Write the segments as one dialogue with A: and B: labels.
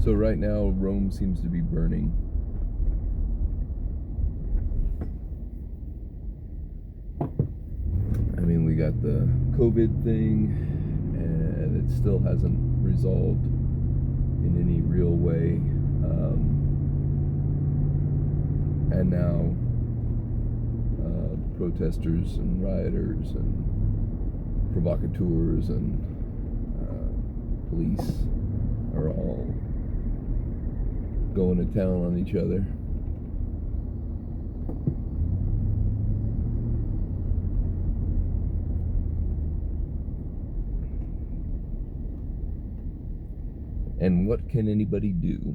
A: So right now, Rome seems to be burning. I mean, we got the COVID thing, and it still hasn't resolved in any real way. And now protesters and rioters and provocateurs and police are all going to town on each other. And what can anybody do?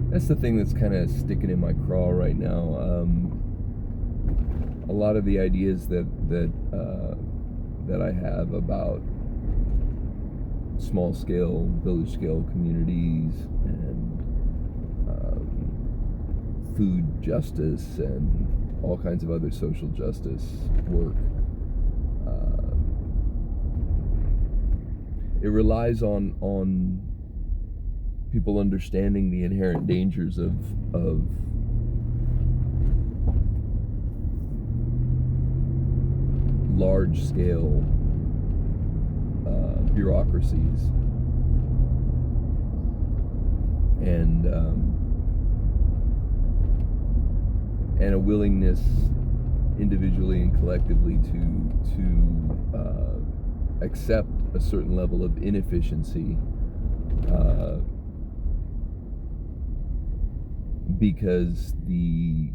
A: That's the thing that's kind of sticking in my craw right now. A lot of the ideas that I have about small scale, village scale communities and food justice and all kinds of other social justice work, it relies on people understanding the inherent dangers of large scale bureaucracies and a willingness individually and collectively to accept a certain level of inefficiency because the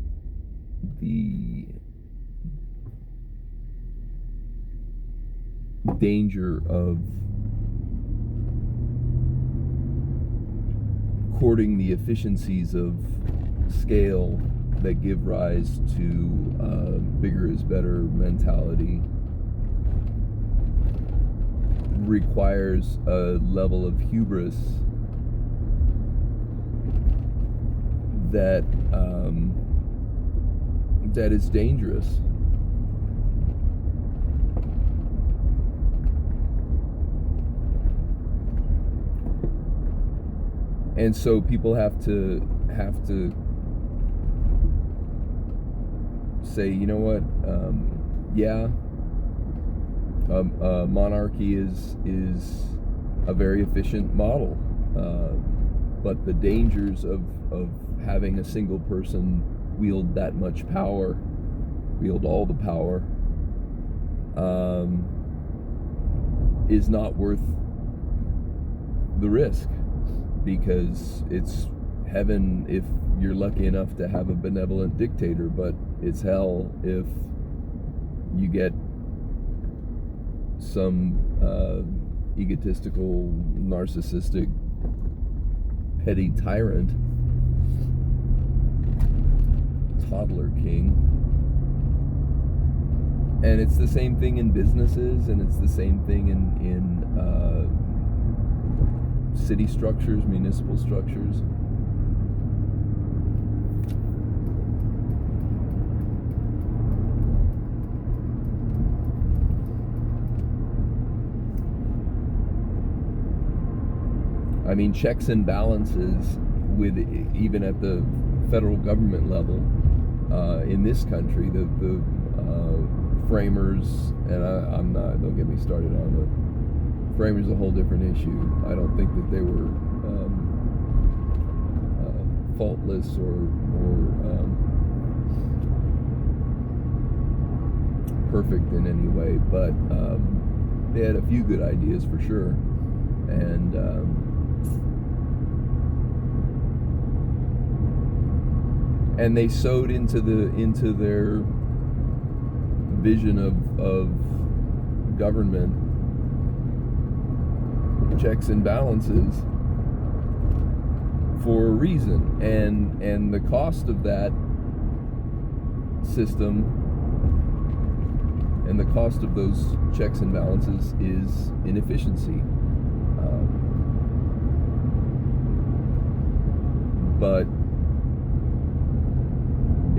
A: danger of courting the efficiencies of scale that give rise to bigger is better mentality requires a level of hubris that that is dangerous. And so people have to say, you know what, monarchy is a very efficient model, but the dangers of having a single person wield that much power, wield all the power, is not worth the risk, because it's heaven if you're lucky enough to have a benevolent dictator, but it's hell if you get some egotistical, narcissistic, petty tyrant, toddler king. And it's the same thing in businesses, and it's the same thing in city structures, municipal structures. I mean, checks and balances with even at the federal government level in this country, the framers, and I'm not, don't get me started on the framers, a whole different issue. I don't think that they were faultless or perfect in any way, but they had a few good ideas for sure, and they sewed into their vision of government checks and balances for a reason, and the cost of that system and the cost of those checks and balances is inefficiency. But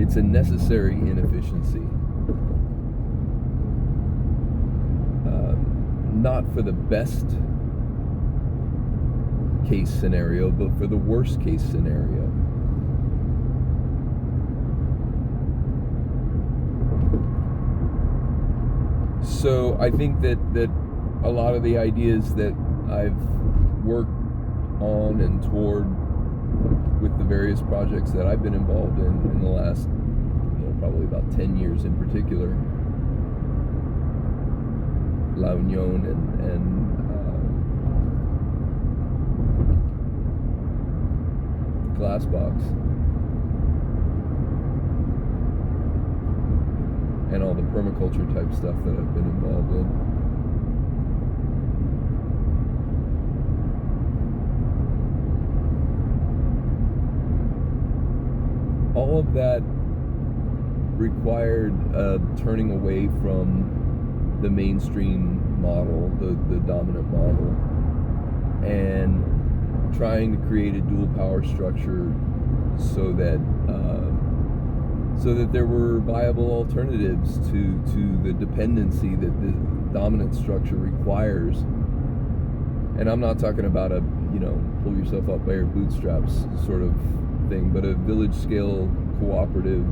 A: it's a necessary inefficiency. not for the best case scenario, but for the worst case scenario. So I think that a lot of the ideas that I've worked on and toward with the various projects that I've been involved in the last, probably about 10 years in particular, La Union and Glassbox, and all the permaculture type stuff that I've been involved in. All of that required turning away from the mainstream model, the dominant model, and trying to create a dual power structure so that there were viable alternatives to the dependency that the dominant structure requires. And I'm not talking about a pull yourself up by your bootstraps sort of thing, but a village scale cooperative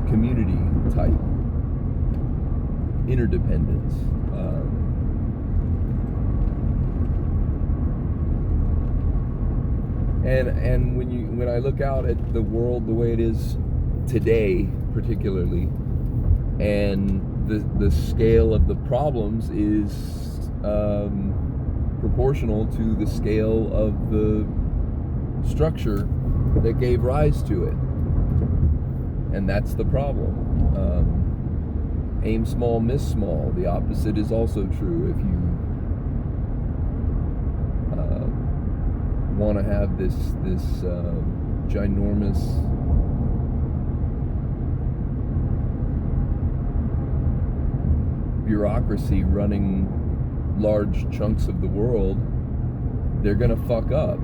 A: community type interdependence. And when I look out at the world the way it is today, particularly, and the scale of the problems is proportional to the scale of the structure that gave rise to it. And that's the problem. Aim small, miss small. The opposite is also true. If you want to have this ginormous bureaucracy running large chunks of the world, they're gonna fuck up,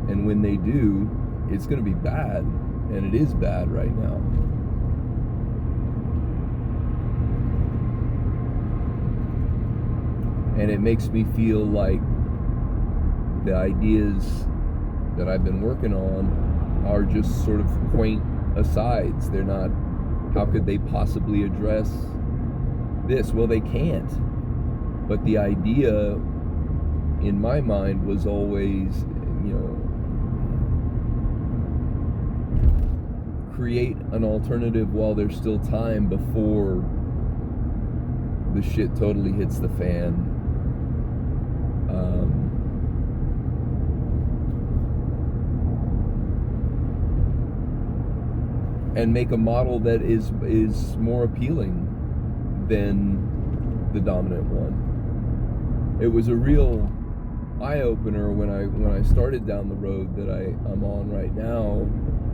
A: and when they do, it's gonna be bad, and it is bad right now. And it makes me feel like the ideas that I've been working on are just sort of quaint asides. They're not, how could they possibly address this? Well, they can't. But the idea in my mind was always, create an alternative while there's still time before the shit totally hits the fan. And make a model that is more appealing than the dominant one. It was a real eye-opener when I started down the road that I'm on right now,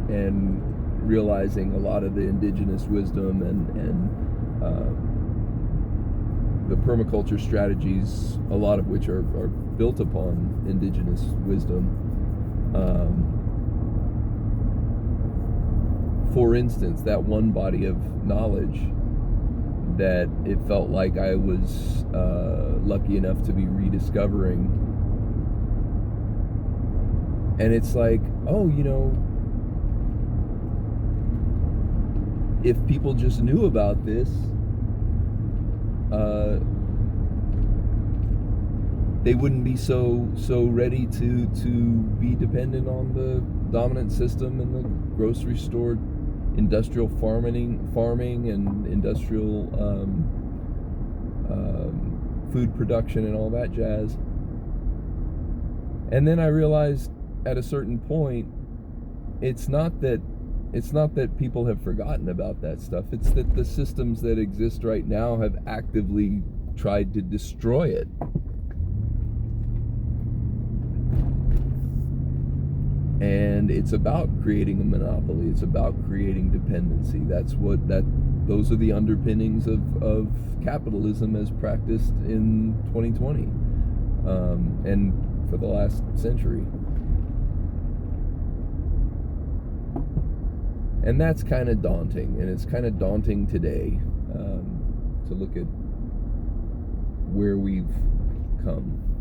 A: and realizing a lot of the indigenous wisdom and the permaculture strategies, a lot of which are built upon indigenous wisdom. For instance, that one body of knowledge that it felt like I was lucky enough to be rediscovering. And it's like, if people just knew about this, they wouldn't be so ready to be dependent on the dominant system and the grocery store, industrial farming and industrial food production and all that jazz. And then I realized at a certain point, it's not that people have forgotten about that stuff. It's that the systems that exist right now have actively tried to destroy it. And it's about creating a monopoly. It's about creating dependency. Those are the underpinnings of capitalism as practiced in 2020 and for the last century. And that's kind of daunting, and it's kind of daunting today, to look at where we've come.